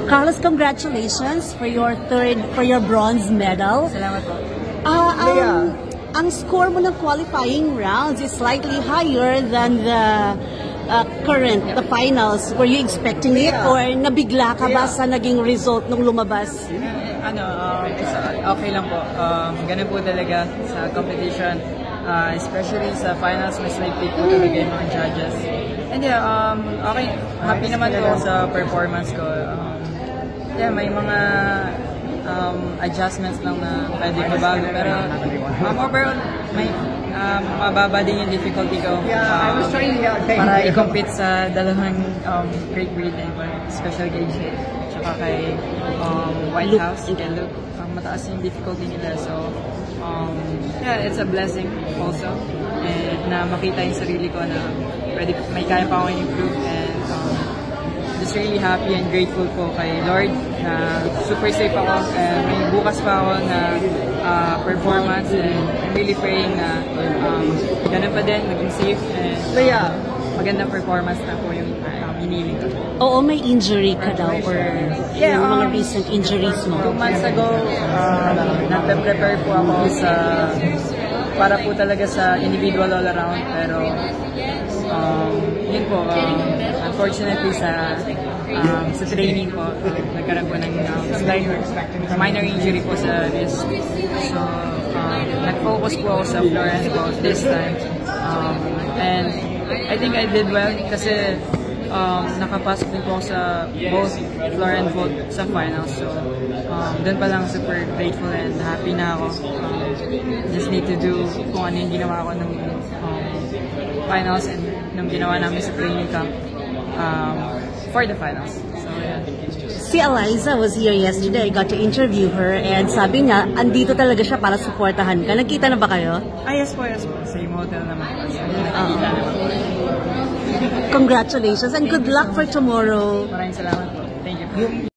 Carlos, congratulations for your bronze medal. Salamat po. Ang score mo ng qualifying rounds is slightly higher than the the finals. Were you expecting it or nabigla ka ba sa naging result nung lumabas? Okay lang po. Ganun po talaga sa competition. Especially sa finals, mas likely po talaga yung mga judges. And okay. Happy naman po sa performance ko. May mga adjustments lang na pwede mabago. Pero overall, may mababa din yung difficulty ko para i-compete sa dalawang great breed, special gauge tsaka kay White House and Luke. Mataas yung difficulty nila. So, it's a blessing also. And na makita yung sarili ko na may kaya pa akong improve. And just really happy and grateful po kay Lord na super safe ako. May bukas pa ako na performance, and I'm really praying na ganun pa din, maging safe and magandang performance na po yung hiniling ko. Oo, may injury ka daw or yung mga recent injuries mo? 2 months ago, nagpe-prepare po ako para po talaga sa individual all around, pero yun po, unfortunately sa training po, nagkaroon po ng minor injury po sa wrist. So, nag-focus po ako sa floor and vault this time. And I think I did well kasi nakapasok din po ako sa both floor and vault sa finals. So, doon pa lang super grateful and happy na ako. Just need to do kung ano yung ginawa ko ng finals and nung ginawa namin sa training camp for the finals. So, yeah. Si Eliza was here yesterday. I got to interview her and sabi niya, andito talaga siya para supportahan ka. Nagkita na ba kayo? Yes po. Same hotel naman. Congratulations and good luck for tomorrow. Maraming salamat po. Thank you.